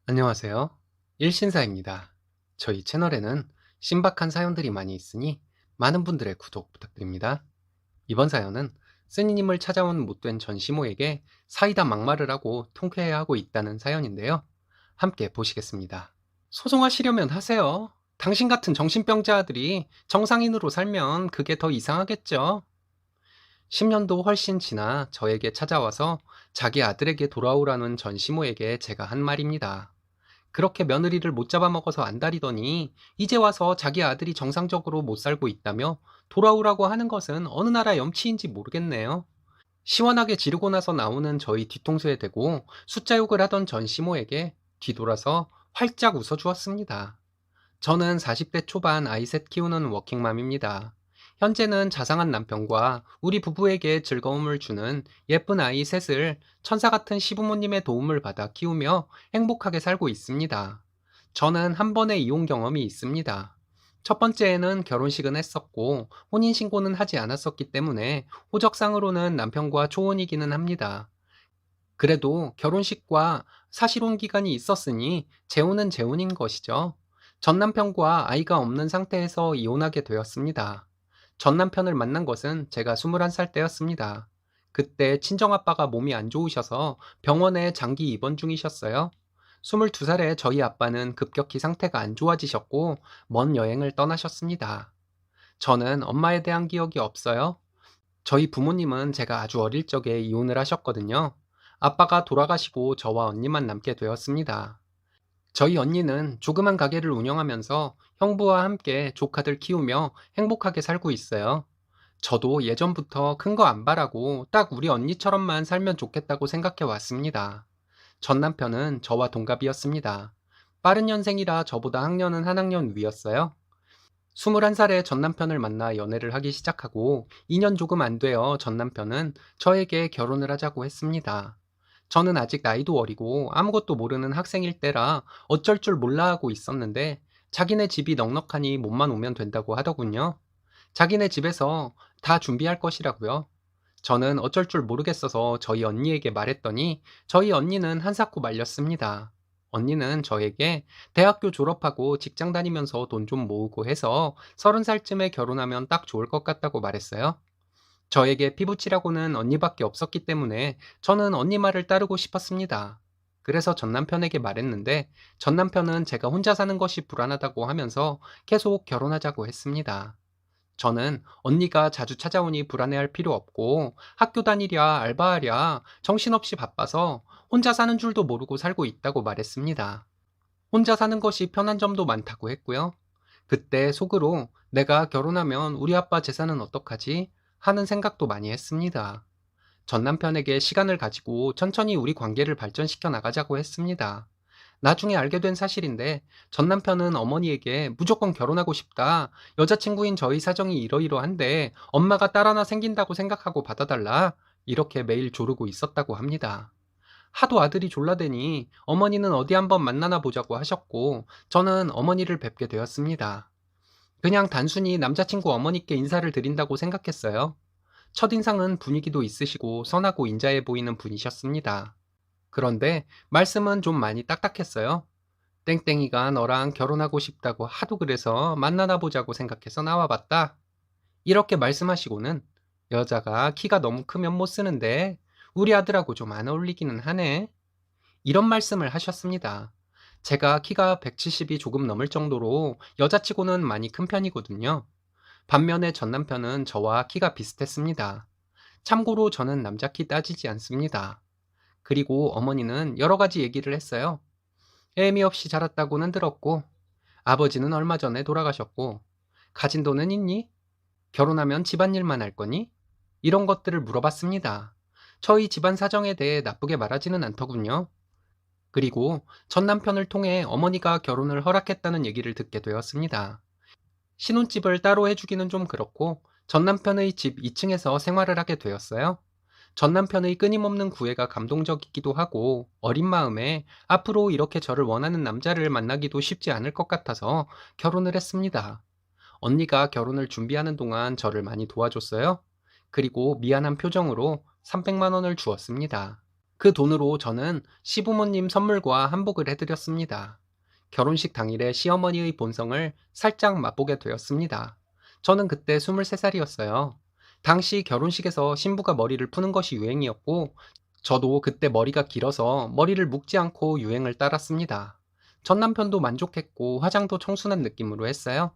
안녕하세요. 일신사입니다. 저희 채널에는 신박한 사연들이 많이 있으니 많은 분들의 구독 부탁드립니다. 이번 사연은 쓰니님을 찾아온 못된 전시모에게 사이다 막말을 하고 통쾌해하고 있다는 사연인데요. 함께 보시겠습니다. 소송하시려면 하세요. 당신 같은 정신병자들이 정상인으로 살면 그게 더 이상하겠죠. 10년도 훨씬 지나 저에게 찾아와서 자기 아들에게 돌아오라는 전시모에게 제가 한 말입니다. 그렇게 며느리를 못 잡아먹어서 안달이더니 이제 와서 자기 아들이 정상적으로 못 살고 있다며 돌아오라고 하는 것은 어느 나라 염치인지 모르겠네요. 시원하게 지르고 나서 나오는 저희 뒤통수에 대고 숫자 욕을 하던 전 시모에게 뒤돌아서 활짝 웃어주었습니다. 저는 40대 초반 아이 셋 키우는 워킹맘입니다. 현재는 자상한 남편과 우리 부부에게 즐거움을 주는 예쁜 아이 셋을 천사 같은 시부모님의 도움을 받아 키우며 행복하게 살고 있습니다. 저는 한 번의 이혼 경험이 있습니다. 첫 번째에는 결혼식은 했었고 혼인신고는 하지 않았었기 때문에 호적상으로는 남편과 초혼이기는 합니다. 그래도 결혼식과 사실혼 기간이 있었으니 재혼은 재혼인 것이죠. 전 남편과 아이가 없는 상태에서 이혼하게 되었습니다. 전 남편을 만난 것은 제가 21살 때였습니다. 그때 친정아빠가 몸이 안 좋으셔서 병원에 장기 입원 중이셨어요. 22살에 저희 아빠는 급격히 상태가 안 좋아지셨고 먼 여행을 떠나셨습니다. 저는 엄마에 대한 기억이 없어요. 저희 부모님은 제가 아주 어릴 적에 이혼을 하셨거든요. 아빠가 돌아가시고 저와 언니만 남게 되었습니다. 저희 언니는 조그만 가게를 운영하면서 형부와 함께 조카들 키우며 행복하게 살고 있어요. 저도 예전부터 큰 거 안 바라고 딱 우리 언니처럼만 살면 좋겠다고 생각해 왔습니다. 전 남편은 저와 동갑이었습니다. 빠른 년생이라 저보다 학년은 한 학년 위였어요. 21살에 전 남편을 만나 연애를 하기 시작하고 2년 조금 안 되어 전 남편은 저에게 결혼을 하자고 했습니다. 저는 아직 나이도 어리고 아무것도 모르는 학생일 때라 어쩔 줄 몰라 하고 있었는데 자기네 집이 넉넉하니 몸만 오면 된다고 하더군요. 자기네 집에서 다 준비할 것이라고요. 저는 어쩔 줄 모르겠어서 저희 언니에게 말했더니 저희 언니는 한사코 말렸습니다. 언니는 저에게 대학교 졸업하고 직장 다니면서 돈 좀 모으고 해서 30살쯤에 결혼하면 딱 좋을 것 같다고 말했어요. 저에게 피부치라고는 언니밖에 없었기 때문에 저는 언니 말을 따르고 싶었습니다. 그래서 전 남편에게 말했는데 전 남편은 제가 혼자 사는 것이 불안하다고 하면서 계속 결혼하자고 했습니다. 저는 언니가 자주 찾아오니 불안해할 필요 없고 학교 다니랴 알바하랴 정신없이 바빠서 혼자 사는 줄도 모르고 살고 있다고 말했습니다. 혼자 사는 것이 편한 점도 많다고 했고요. 그때 속으로 내가 결혼하면 우리 아빠 재산은 어떡하지? 하는 생각도 많이 했습니다. 전 남편에게 시간을 가지고 천천히 우리 관계를 발전시켜 나가자고 했습니다. 나중에 알게 된 사실인데 전 남편은 어머니에게 무조건 결혼하고 싶다. 여자친구인 저희 사정이 이러이러한데 엄마가 딸 하나 생긴다고 생각하고 받아달라. 이렇게 매일 조르고 있었다고 합니다. 하도 아들이 졸라대니 어머니는 어디 한번 만나나 보자고 하셨고 저는 어머니를 뵙게 되었습니다. 그냥 단순히 남자친구 어머니께 인사를 드린다고 생각했어요. 첫인상은 분위기도 있으시고 선하고 인자해 보이는 분이셨습니다. 그런데 말씀은 좀 많이 딱딱했어요. 땡땡이가 너랑 결혼하고 싶다고 하도 그래서 만나나 보자고 생각해서 나와봤다. 이렇게 말씀하시고는 여자가 키가 너무 크면 못 쓰는데 우리 아들하고 좀 안 어울리기는 하네. 이런 말씀을 하셨습니다. 제가 키가 170이 조금 넘을 정도로 여자치고는 많이 큰 편이거든요. 반면에 전 남편은 저와 키가 비슷했습니다. 참고로 저는 남자 키 따지지 않습니다. 그리고 어머니는 여러 가지 얘기를 했어요. 애미 없이 자랐다고는 들었고, 아버지는 얼마 전에 돌아가셨고, 가진 돈은 있니? 결혼하면 집안일만 할 거니? 이런 것들을 물어봤습니다. 저희 집안 사정에 대해 나쁘게 말하지는 않더군요. 그리고 전 남편을 통해 어머니가 결혼을 허락했다는 얘기를 듣게 되었습니다. 신혼집을 따로 해주기는 좀 그렇고 전 남편의 집 2층에서 생활을 하게 되었어요. 전 남편의 끊임없는 구애가 감동적이기도 하고 어린 마음에 앞으로 이렇게 저를 원하는 남자를 만나기도 쉽지 않을 것 같아서 결혼을 했습니다. 언니가 결혼을 준비하는 동안 저를 많이 도와줬어요. 그리고 미안한 표정으로 300만 원을 주었습니다. 그 돈으로 저는 시부모님 선물과 한복을 해드렸습니다. 결혼식 당일에 시어머니의 본성을 살짝 맛보게 되었습니다. 저는 그때 23살이었어요. 당시 결혼식에서 신부가 머리를 푸는 것이 유행이었고, 저도 그때 머리가 길어서 머리를 묶지 않고 유행을 따랐습니다. 전 남편도 만족했고 화장도 청순한 느낌으로 했어요.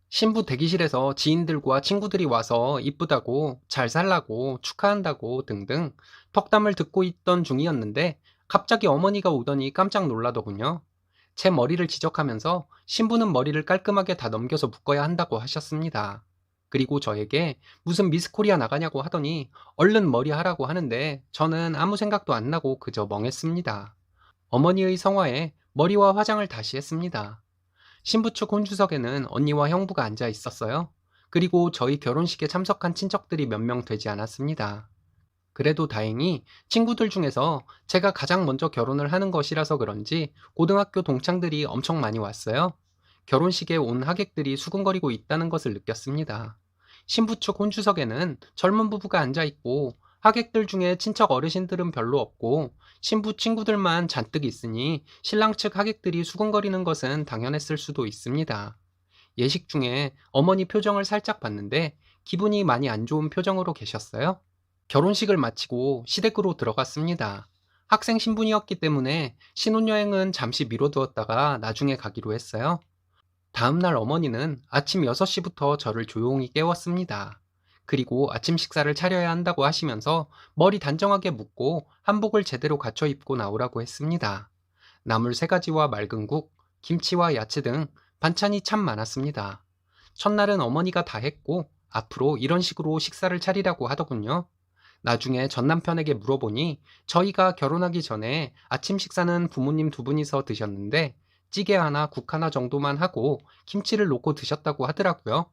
신부 대기실에서 지인들과 친구들이 와서 이쁘다고, 잘 살라고, 축하한다고 등등 덕담을 듣고 있던 중이었는데 갑자기 어머니가 오더니 깜짝 놀라더군요. 제 머리를 지적하면서 신부는 머리를 깔끔하게 다 넘겨서 묶어야 한다고 하셨습니다. 그리고 저에게 무슨 미스 코리아 나가냐고 하더니 얼른 머리 하라고 하는데 저는 아무 생각도 안 나고 그저 멍했습니다. 어머니의 성화에 머리와 화장을 다시 했습니다. 신부 측 혼주석에는 언니와 형부가 앉아 있었어요. 그리고 저희 결혼식에 참석한 친척들이 몇 명 되지 않았습니다. 그래도 다행히 친구들 중에서 제가 가장 먼저 결혼을 하는 것이라서 그런지 고등학교 동창들이 엄청 많이 왔어요. 결혼식에 온 하객들이 수군거리고 있다는 것을 느꼈습니다. 신부 측 혼주석에는 젊은 부부가 앉아 있고 하객들 중에 친척 어르신들은 별로 없고 신부 친구들만 잔뜩 있으니 신랑 측 하객들이 수군거리는 것은 당연했을 수도 있습니다. 예식 중에 어머니 표정을 살짝 봤는데 기분이 많이 안 좋은 표정으로 계셨어요. 결혼식을 마치고 시댁으로 들어갔습니다. 학생 신분이었기 때문에 신혼여행은 잠시 미뤄두었다가 나중에 가기로 했어요. 다음날 어머니는 아침 6시부터 저를 조용히 깨웠습니다. 그리고 아침 식사를 차려야 한다고 하시면서 머리 단정하게 묶고 한복을 제대로 갖춰 입고 나오라고 했습니다. 나물 3가지와 맑은 국, 김치와 야채 등 반찬이 참 많았습니다. 첫날은 어머니가 다 했고 앞으로 이런 식으로 식사를 차리라고 하더군요. 나중에 전 남편에게 물어보니 저희가 결혼하기 전에 아침 식사는 부모님 2분이서 드셨는데 찌개 하나, 국 하나 정도만 하고 김치를 놓고 드셨다고 하더라고요.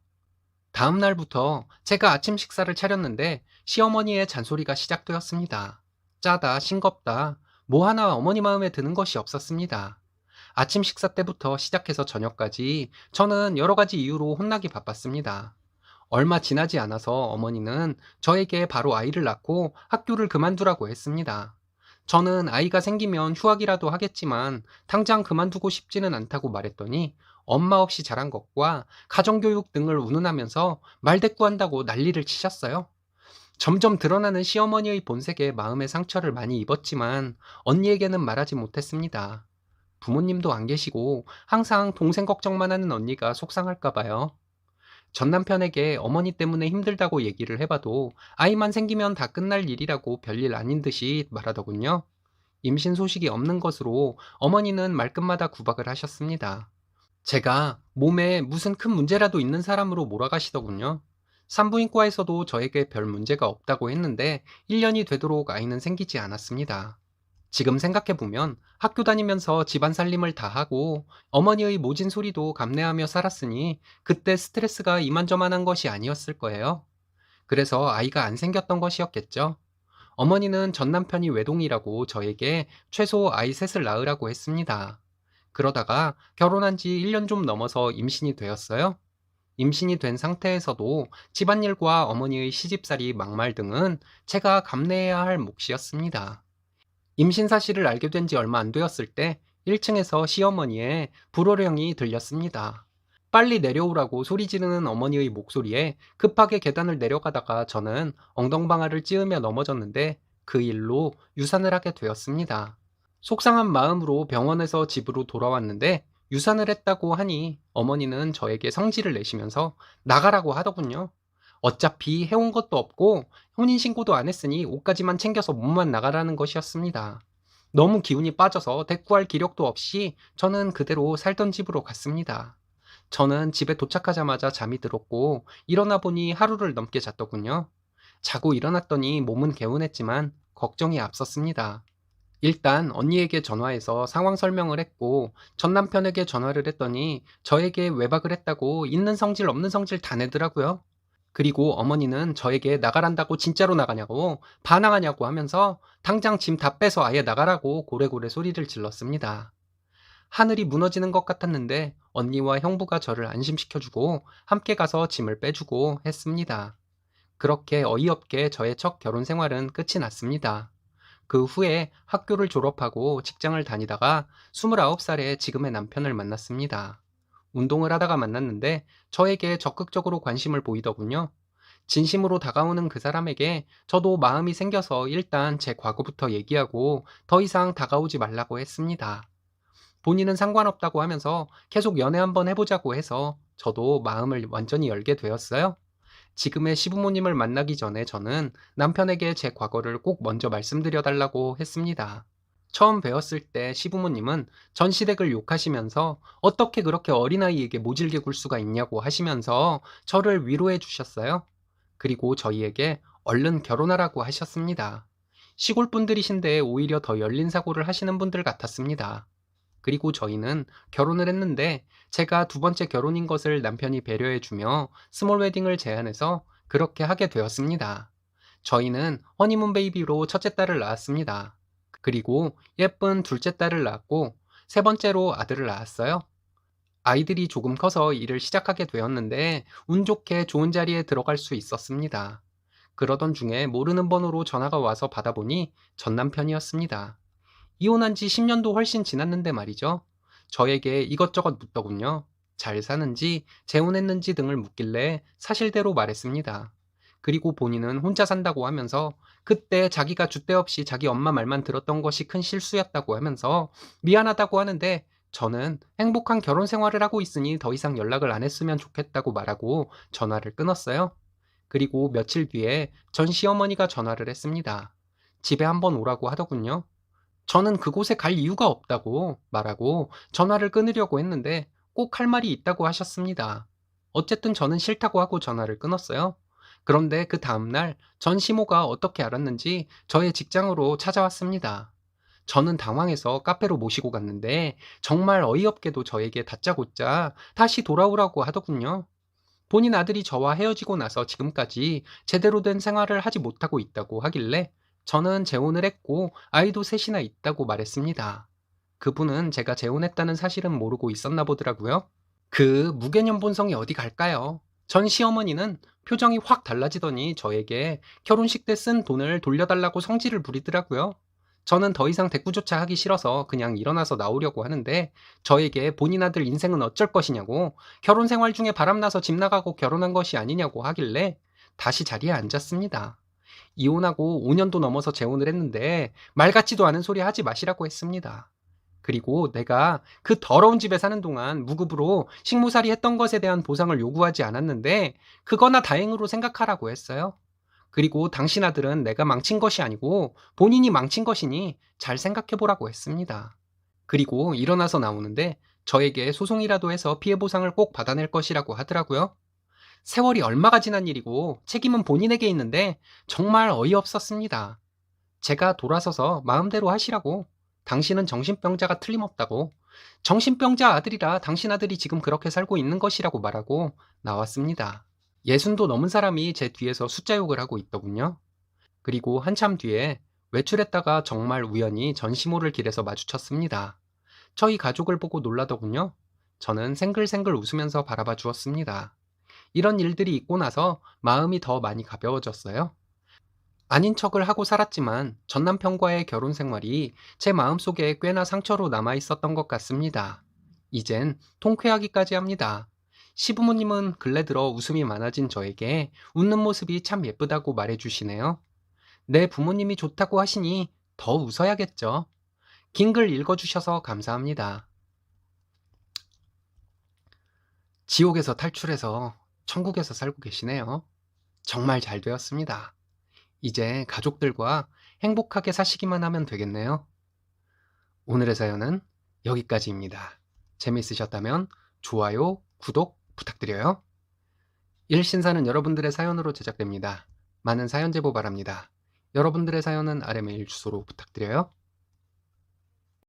다음 날부터 제가 아침 식사를 차렸는데 시어머니의 잔소리가 시작되었습니다. 짜다, 싱겁다, 뭐 하나 어머니 마음에 드는 것이 없었습니다. 아침 식사 때부터 시작해서 저녁까지 저는 여러 가지 이유로 혼나기 바빴습니다. 얼마 지나지 않아서 어머니는 저에게 바로 아이를 낳고 학교를 그만두라고 했습니다. 저는 아이가 생기면 휴학이라도 하겠지만 당장 그만두고 싶지는 않다고 말했더니 엄마 없이 자란 것과 가정교육 등을 운운하면서 말대꾸한다고 난리를 치셨어요. 점점 드러나는 시어머니의 본색에 마음의 상처를 많이 입었지만 언니에게는 말하지 못했습니다. 부모님도 안 계시고 항상 동생 걱정만 하는 언니가 속상할까 봐요. 전 남편에게 어머니 때문에 힘들다고 얘기를 해봐도 아이만 생기면 다 끝날 일이라고 별일 아닌 듯이 말하더군요. 임신 소식이 없는 것으로 어머니는 말끝마다 구박을 하셨습니다. 제가 몸에 무슨 큰 문제라도 있는 사람으로 몰아가시더군요. 산부인과에서도 저에게 별 문제가 없다고 했는데 1년이 되도록 아이는 생기지 않았습니다. 지금 생각해보면 학교 다니면서 집안 살림을 다 하고 어머니의 모진 소리도 감내하며 살았으니 그때 스트레스가 이만저만한 것이 아니었을 거예요. 그래서 아이가 안 생겼던 것이었겠죠. 어머니는 전 남편이 외동이라고 저에게 최소 아이 셋을 낳으라고 했습니다. 그러다가 결혼한 지 1년 좀 넘어서 임신이 되었어요. 임신이 된 상태에서도 집안일과 어머니의 시집살이 막말 등은 제가 감내해야 할 몫이었습니다. 임신 사실을 알게 된 지 얼마 안 되었을 때 1층에서 시어머니의 불호령이 들렸습니다. 빨리 내려오라고 소리 지르는 어머니의 목소리에 급하게 계단을 내려가다가 저는 엉덩방아를 찧으며 넘어졌는데 그 일로 유산을 하게 되었습니다. 속상한 마음으로 병원에서 집으로 돌아왔는데 유산을 했다고 하니 어머니는 저에게 성질을 내시면서 나가라고 하더군요. 어차피 해온 것도 없고 혼인신고도 안 했으니 옷까지만 챙겨서 몸만 나가라는 것이었습니다. 너무 기운이 빠져서 대꾸할 기력도 없이 저는 그대로 살던 집으로 갔습니다. 저는 집에 도착하자마자 잠이 들었고 일어나 보니 하루를 넘게 잤더군요. 자고 일어났더니 몸은 개운했지만 걱정이 앞섰습니다. 일단 언니에게 전화해서 상황 설명을 했고 전 남편에게 전화를 했더니 저에게 외박을 했다고 있는 성질 없는 성질 다 내더라고요. 그리고 어머니는 저에게 나가란다고 진짜로 나가냐고 반항하냐고 하면서 당장 짐 다 빼서 아예 나가라고 고래고래 소리를 질렀습니다. 하늘이 무너지는 것 같았는데 언니와 형부가 저를 안심시켜주고 함께 가서 짐을 빼주고 했습니다. 그렇게 어이없게 저의 첫 결혼 생활은 끝이 났습니다. 그 후에 학교를 졸업하고 직장을 다니다가 29살에 지금의 남편을 만났습니다. 운동을 하다가 만났는데 저에게 적극적으로 관심을 보이더군요. 진심으로 다가오는 그 사람에게 저도 마음이 생겨서 일단 제 과거부터 얘기하고 더 이상 다가오지 말라고 했습니다. 본인은 상관없다고 하면서 계속 연애 한번 해보자고 해서 저도 마음을 완전히 열게 되었어요. 지금의 시부모님을 만나기 전에 저는 남편에게 제 과거를 꼭 먼저 말씀드려 달라고 했습니다. 처음 배웠을 때 시부모님은 전시댁을 욕하시면서 어떻게 그렇게 어린아이에게 모질게 굴 수가 있냐고 하시면서 저를 위로해 주셨어요. 그리고 저희에게 얼른 결혼하라고 하셨습니다. 시골 분들이신데 오히려 더 열린 사고를 하시는 분들 같았습니다. 그리고 저희는 결혼을 했는데 제가 두 번째 결혼인 것을 남편이 배려해주며 스몰 웨딩을 제안해서 그렇게 하게 되었습니다. 저희는 허니문 베이비로 첫째 딸을 낳았습니다. 그리고 예쁜 둘째 딸을 낳았고 세 번째로 아들을 낳았어요. 아이들이 조금 커서 일을 시작하게 되었는데 운 좋게 좋은 자리에 들어갈 수 있었습니다. 그러던 중에 모르는 번호로 전화가 와서 받아보니 전 남편이었습니다. 이혼한 지 10년도 훨씬 지났는데 말이죠. 저에게 이것저것 묻더군요. 잘 사는지, 재혼했는지 등을 묻길래 사실대로 말했습니다. 그리고 본인은 혼자 산다고 하면서 그때 자기가 줏대 없이 자기 엄마 말만 들었던 것이 큰 실수였다고 하면서 미안하다고 하는데 저는 행복한 결혼 생활을 하고 있으니 더 이상 연락을 안 했으면 좋겠다고 말하고 전화를 끊었어요. 그리고 며칠 뒤에 전 시어머니가 전화를 했습니다. 집에 한번 오라고 하더군요. 저는 그곳에 갈 이유가 없다고 말하고 전화를 끊으려고 했는데 꼭 할 말이 있다고 하셨습니다. 어쨌든 저는 싫다고 하고 전화를 끊었어요. 그런데 그 다음날 전 시모가 어떻게 알았는지 저의 직장으로 찾아왔습니다. 저는 당황해서 카페로 모시고 갔는데 정말 어이없게도 저에게 다짜고짜 다시 돌아오라고 하더군요. 본인 아들이 저와 헤어지고 나서 지금까지 제대로 된 생활을 하지 못하고 있다고 하길래 저는 재혼을 했고 아이도 셋이나 있다고 말했습니다. 그분은 제가 재혼했다는 사실은 모르고 있었나 보더라고요. 그 무개념 본성이 어디 갈까요? 전 시어머니는 표정이 확 달라지더니 저에게 결혼식 때 쓴 돈을 돌려달라고 성질을 부리더라고요. 저는 더 이상 대꾸조차 하기 싫어서 그냥 일어나서 나오려고 하는데 저에게 본인 아들 인생은 어쩔 것이냐고 결혼 생활 중에 바람나서 집 나가고 결혼한 것이 아니냐고 하길래 다시 자리에 앉았습니다. 이혼하고 5년도 넘어서 재혼을 했는데 말 같지도 않은 소리 하지 마시라고 했습니다. 그리고 내가 그 더러운 집에 사는 동안 무급으로 식모살이 했던 것에 대한 보상을 요구하지 않았는데 그거나 다행으로 생각하라고 했어요. 그리고 당신 아들은 내가 망친 것이 아니고 본인이 망친 것이니 잘 생각해 보라고 했습니다. 그리고 일어나서 나오는데 저에게 소송이라도 해서 피해 보상을 꼭 받아낼 것이라고 하더라고요. 세월이 얼마가 지난 일이고 책임은 본인에게 있는데 정말 어이없었습니다. 제가 돌아서서 마음대로 하시라고. 당신은 정신병자가 틀림없다고. 정신병자 아들이라 당신 아들이 지금 그렇게 살고 있는 것이라고 말하고 나왔습니다. 60도 넘은 사람이 제 뒤에서 숫자 욕을 하고 있더군요. 그리고 한참 뒤에 외출했다가 정말 우연히 전시모를 길에서 마주쳤습니다. 저희 가족을 보고 놀라더군요. 저는 생글생글 웃으면서 바라봐 주었습니다. 이런 일들이 있고 나서 마음이 더 많이 가벼워졌어요. 아닌 척을 하고 살았지만 전 남편과의 결혼 생활이 제 마음속에 꽤나 상처로 남아 있었던 것 같습니다. 이젠 통쾌하기까지 합니다. 시부모님은 근래 들어 웃음이 많아진 저에게 웃는 모습이 참 예쁘다고 말해주시네요. 내 부모님이 좋다고 하시니 더 웃어야겠죠. 긴 글 읽어주셔서 감사합니다. 지옥에서 탈출해서 천국에서 살고 계시네요. 정말 잘 되었습니다. 이제 가족들과 행복하게 사시기만 하면 되겠네요. 오늘의 사연은 여기까지입니다. 재미있으셨다면 좋아요, 구독 부탁드려요. 일신사는 여러분들의 사연으로 제작됩니다. 많은 사연 제보 바랍니다. 여러분들의 사연은 아래 메일 주소로 부탁드려요.